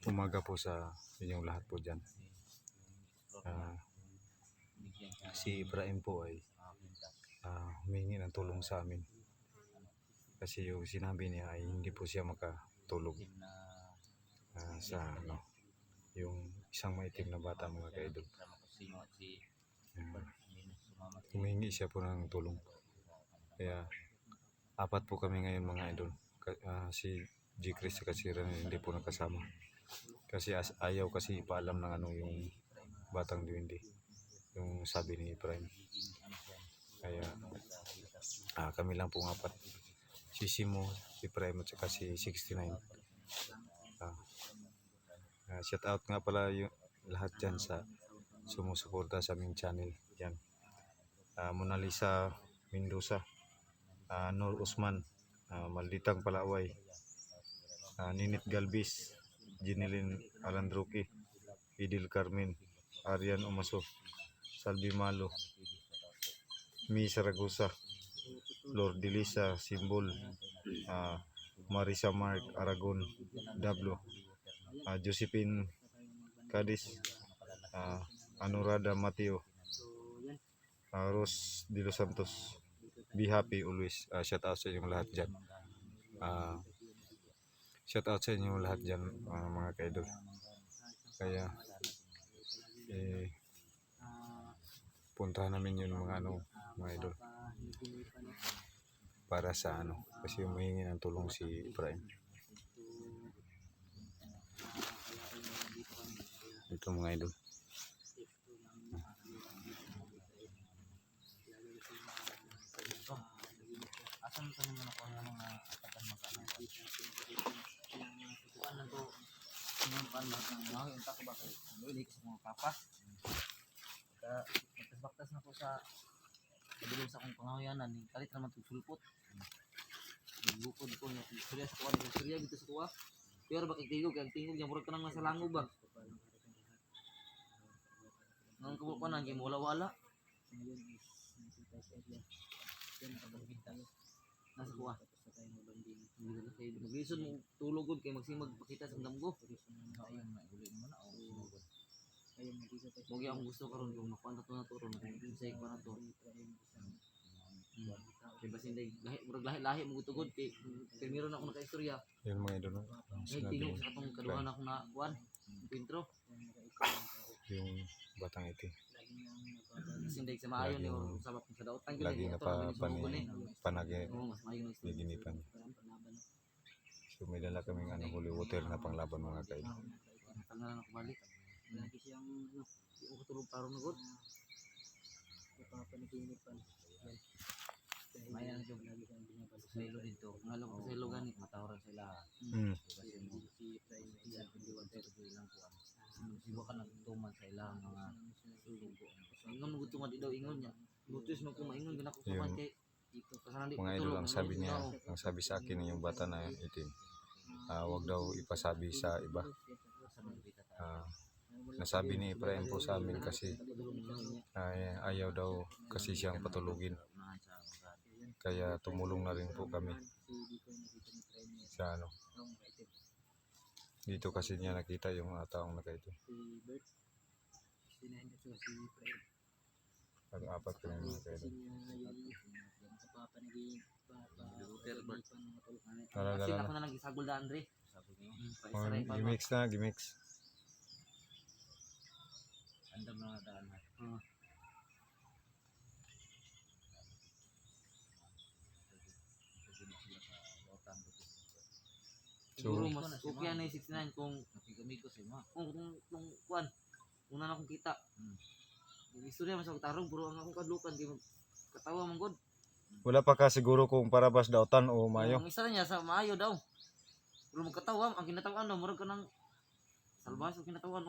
Umaga po sa inyong lahat po dyan. Si Ibrahim po ay humingi ng tulong sa amin. Kasi yung sinabi niya ay hindi po siya makatulog sa yung isang maitim na bata, mga kaidol. Humingi siya po ng tulong. Kaya apat po kami ngayon, mga idol. Si G. Chris at si Ren hindi po nakasama. Kasi ayaw kasi ipaalam ng yung batang duwende, yung sabi ni Ibrahim. Kaya kami lang po apat. Si Simo, si Ibrahim at saka si 69. Shout out nga pala yung lahat dyan sa sumusuporta sa aming channel. Yan. Mona Lisa Mendoza, Nur Usman, Malditang Palaway, Ninit Galvis, Jinilin Alandroki, Idil Carmen, Arian Umaso, Salvi Malo, Mi Saragosa, Lord Delisa Simbol, Marisa Mark Aragon, Dablo, Josephine Cadiz, Anurada Mateo, Ros de los Santos. Be happy always. Shout out sa inyong lahat dyan. Shout out sa inyong lahat dyan, mga kaidol. Kaya puntahan namin yun, mga idol, para sa kasi humihingi ng tulong si Ibrahim. Ito, mga idol. Asan sa mga mga katagan magkano? Kuan to yung pan mga unta ko ba kay bulik sa mga kapas. Baktas na ko sa padulong sa akong pangayanan ni kalit naman sulpot. Bukod ko na istorya sa kuan, istorya dito sa kuwa. Pero bakit tingog yung murag kanang nasa langob ba? Nang kubo pa nang wala-wala. Nasa kuha. Naglisod mo tulogod kay magsimag pakita sa damgo. Ayun na uli mo na sinugod. Ayun mogi ang gusto karon yung makuan to na turon say ko na to. Kay basin day lahi mo gutugod kay meron ako naka-istorya. Yun, mga idol. Tingog sa katong kaduhan ako na kuan intro. Yung batang ito. Sinday sa maayon yung sabak sa daotan gyud lagi na panagi giginipan. So may dala kaming holy water na panglaban, mga kaidol. Tanggalan ako balik. Lagi siyang yung katulog paro na god. Papanaginipan. May job lagi siyang binabalik. Selo dito. Ngalo ko selo gani matawaran sila. Kasi mo si President Diwad pero bilang kuan. Siwa ka nagtuman sa ilang mga sugo. Ingon mo gusto daw ingon niya. Butis mo ko maingon gina ko sa kay dito kasandi mga idol. Ang sabi niya, ang sabi sa akin ng yung bata na itim, wag daw ipasabi sa iba. Nasabi ni Ibrahim po sa amin kasi ayaw daw kasi siyang patulugin. Kaya tumulong na rin po kami sa dito kasi niya nakita yung mga taong nakaito. Apat ko na yung mga kaito. Kasi ako na lang isagol da Andre. Gimix. Andam na daan. So, mas okay na yung 69 kung nakigamit ko sa ima. Kung kuan, una na akong kita. Yung istorya mas tarong puro ang akong kadlukan kay katawa man god. Wala pa ka siguro kung parabas daotan o mayo. Ang isa niya sa maayo daw. Pero magkatawa, ang kinatawan daw murag ka ng salbas ang kinatawan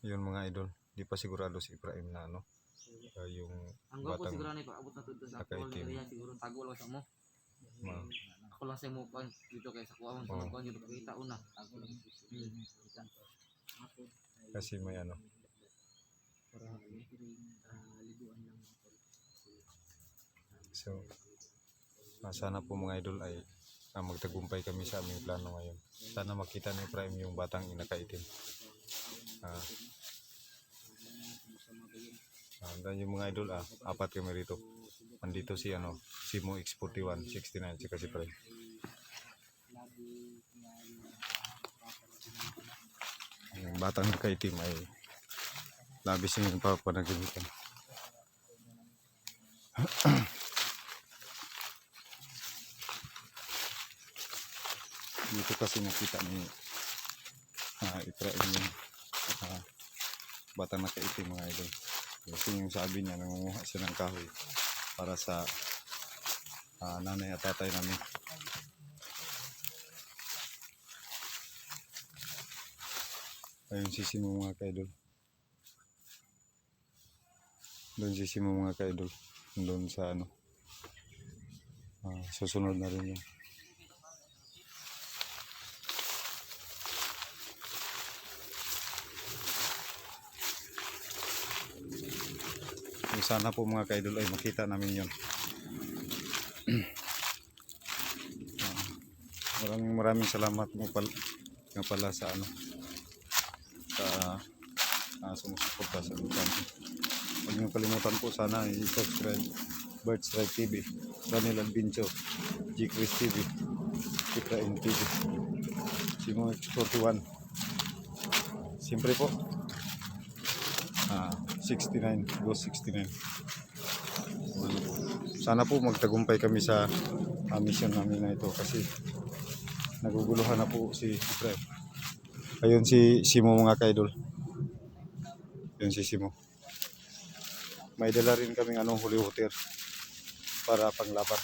Yun, mga idol. Di pa sigurado si Ibrahim na yung ang ko siguro ni paabot na tudto sa ako area siguro tago lang sa mo. Ako lang sa mo kan dito kay sa kuha man ko dito kita una. Tago lang. Kasi may So sana po, mga idol, ay magtagumpay kami sa aming plano ngayon. Sana makita ni Prime yung batang nakaitim. Dan yung mga idol, apat kami rito. Andito si Simo X41, 69, saka si Prime. Yung batang nakaitim ay labis yung papanagimitan. Dito kasi nakita ni Iprahim yung batang nakaitim mga idol. Kasi yung sabi niya, nangunguha siya ng kahoy para sa nanay at tatay namin. Ayun si Simo mga kaidol. Doon si Simo mga kaidol. Doon sa susunod na rin yun. Sana po mga kaidol ay makita namin yun. Maraming salamat nga pala sa sumusuporta sa channel. Huwag niyong kalimutan po sana i-subscribe Bird Strike TV, Daniel Albincho, G. Chris TV, Iprahim TV, Simo X41. Siyempre po 69, Ghost 69. Sana po magtagumpay kami sa mission namin na ito kasi naguguluhan na po si Iprahim. Ayun si Simo mga kaidol. Ayun si Simo. May dala rin kaming holy water para panglaban.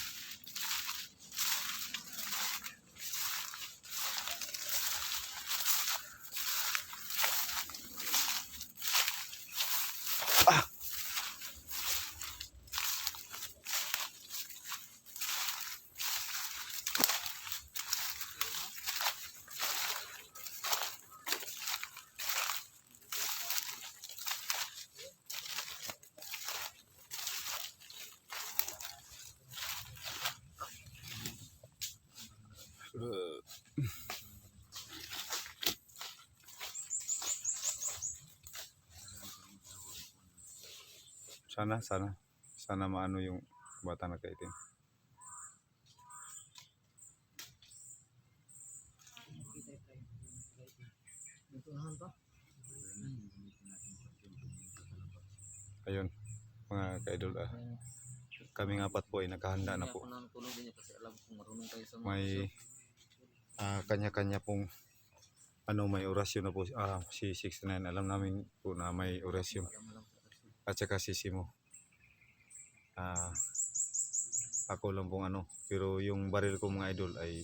Sana maano yung bata na kaitim. Ayun mga kaidol, kaming apat po ay nakahanda na po. May kanya-kanya pong may orasyon na po si 69. Alam namin po na may orasyon. At saka si Simo. Ako lang pong pero yung baril ko mga idol ay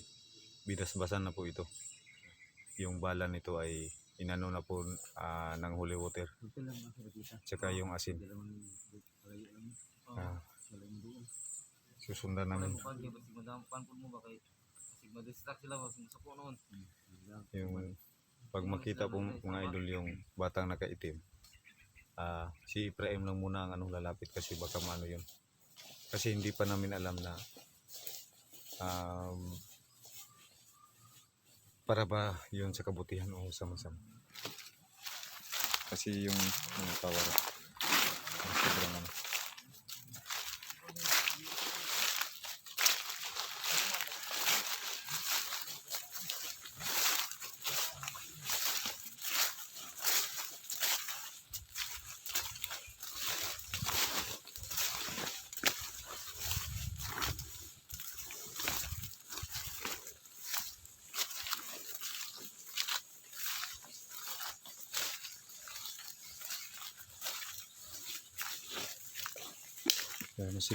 binasbasan na po ito. Yung bala nito ay inano na po ng holy water. Tsaka yung asin. Susundan namin. Yung pag makita po mga idol yung batang nakaitim, si Iprahim lang muna ang lalapit kasi baka maano yun. Kasi hindi pa namin alam na para ba yun sa kabutihan o sama-sama. Kasi yung tawar sobrang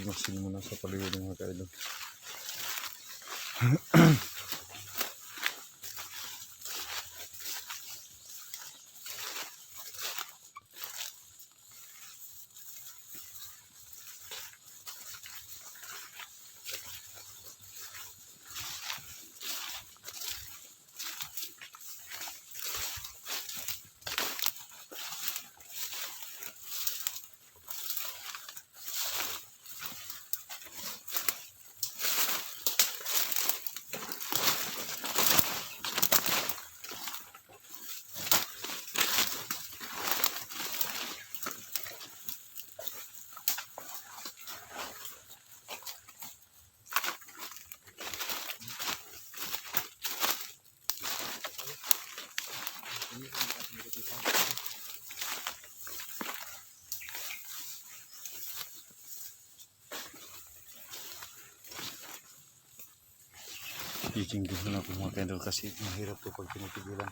masin muna sa paligid ng mga kaidol. Gigingin na po mga kendol kasi mahirap to pag pinipigilan.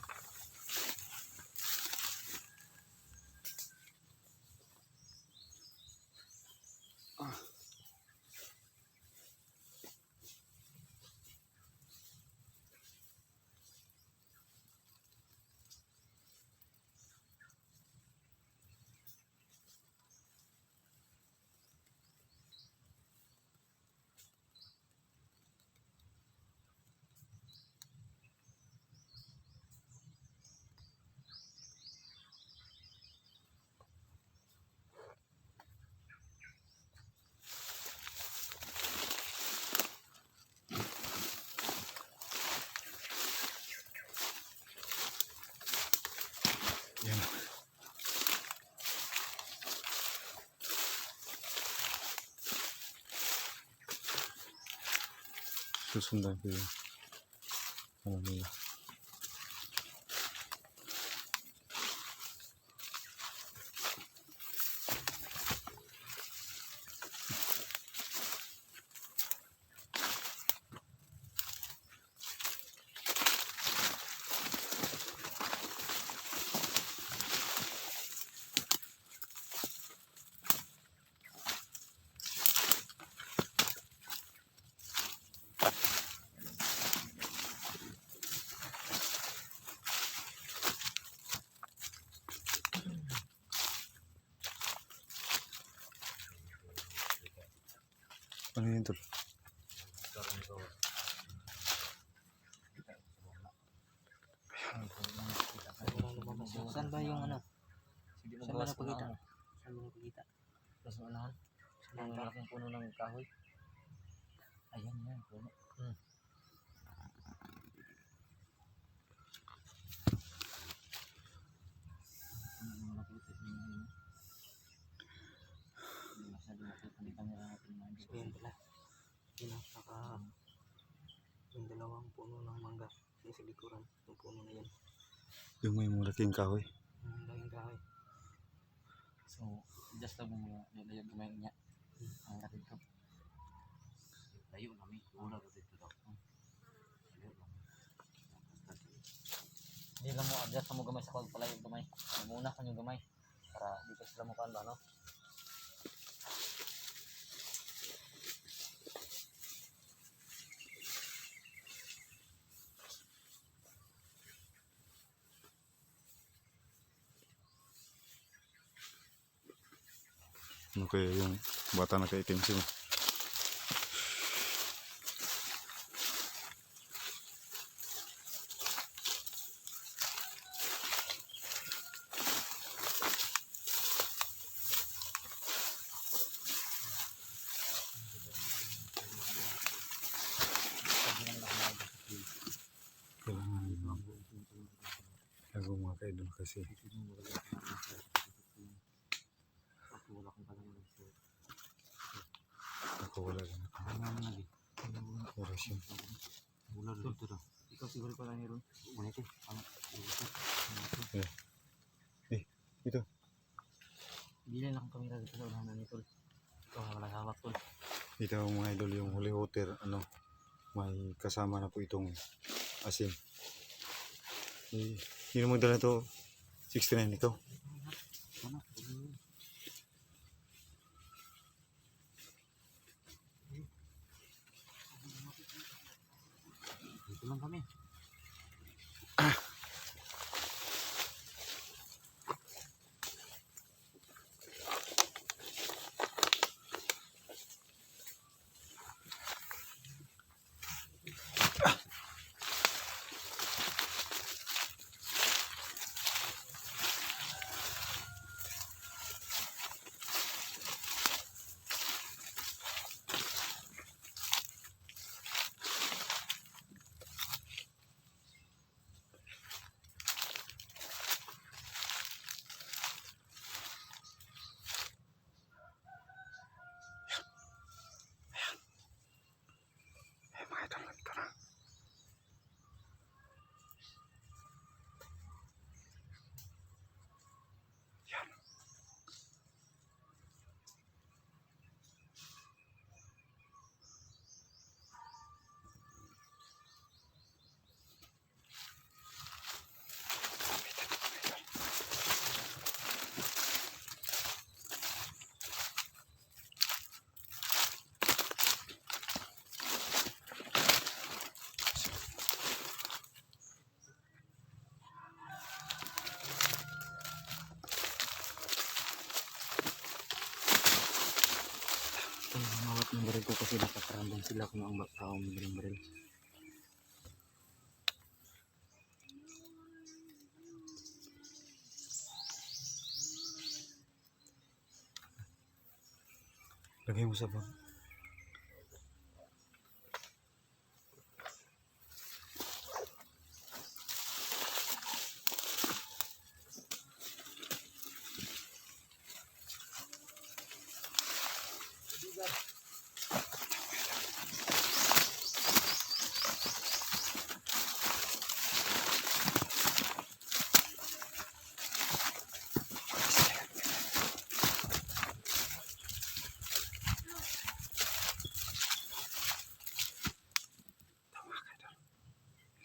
Yan. Susundan ko yung ano nila. Ano yun tol? Saan ba yung ano? Saan ba napagkita? Saan ba napagkita? Sa unahan? Sa mga malaking puno ng kahoy? Ayan yan, puno. So yan pala. Yun ang yung dalawang puno ng mangga yung sa likuran, yung puno na yan. Yung may malaking kahoy. Ang kahoy. So, just lang mo nilayo kamay niya. Ang katid ko. Layo namin. Ulo ko dito daw. Layo lang. Hindi lang mo adjust mo gamay sa pagpalayo gamay. Muna ka yung gamay para di ka sila mukaan ba, no? Ano kaya yung bata na kaitim siya? Ako mga kaidol kasi ako wala lang oras yun. Ikaw siguro pa lang yun. Ito Bili lang kami dito sa unahan ni Tol. Ikaw wala hawak Tol. ito mga idol yung huli water ano may kasama na po itong asin. Yun mo dala to 69 ito. Dito lang kami. baril ko kasi nakakarambang sila kung ang taong baril. Lagay mo sa bag.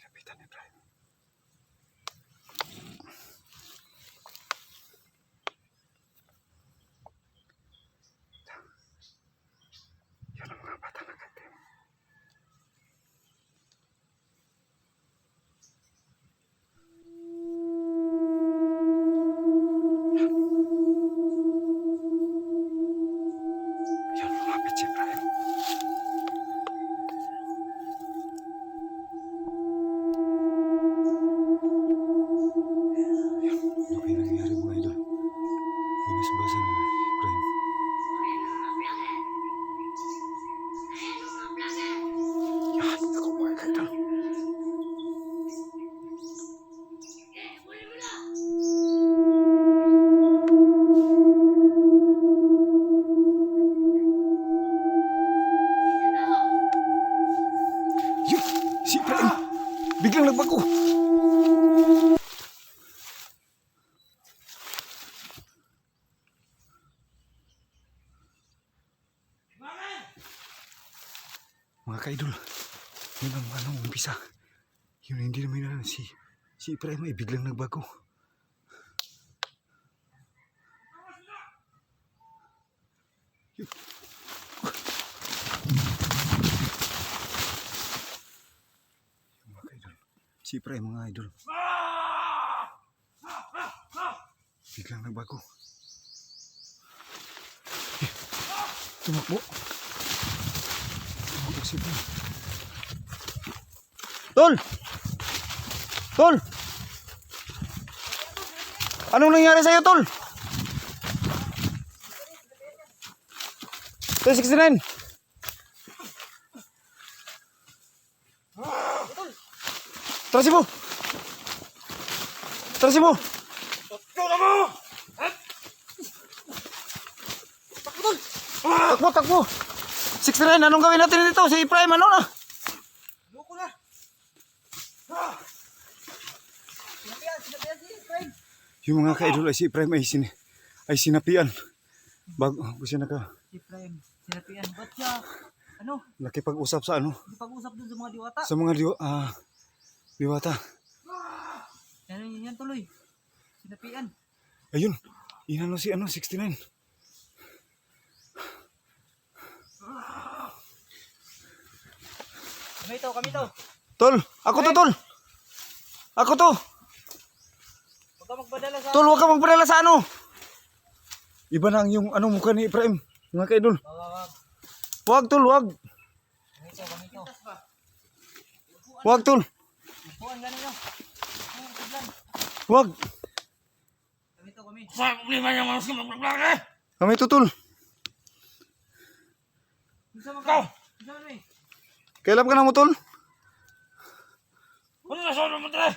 Lapitan ni Brian. Yan ang mga bata na kantin. Yan, lumapit si Brian. Ano kayo nangyayari mga idol? Binasbasan ni Brian. Yan, ako mga idol. Yun, si Brian. Biglang nagbago. Mga ka-idol, yun ang umpisa. Yun hindi naman si Ibrahim ay biglang nagbago. Yun. Yung mga ka-idol, si Ibrahim mga idol. Biglang nagbago. Tumakbo. Tol! Tol! Anong nangyari sa'yo, Tol? 369! Tarasin mo! Tarasin mo! Takbo, takbo! 69, anong gawin natin dito? Si Ibrahim, ano na? Loko na. Sinapian si Ibrahim. Yung mga ka-idol ay si Ibrahim ay sinapian. Bago siya Si Ibrahim, sinapian. Ba't siya, nakipag-usap sa ipag-usap dun sa mga diwata? sa mga diwata. Yan tuloy. Sinapian. Ayun, inano si 69. Kami to. Tol, ako to, Tol. Ako to. Huwag ka magpadala sa... Tol, huwag ka magpadala sa ano. Iba na ang yung mukha ni Ibrahim. Mga ka-idol. Wag. Huwag, Tol, huwag. Kami to. Huwag, Tol. Buwan ganin nyo. Huwag. Kami. Sa problema niya malas ka magbablog Kami to, Tol. Bisa man eh. Kailan ka na mo, Tol? Wala na sa ano mo tre.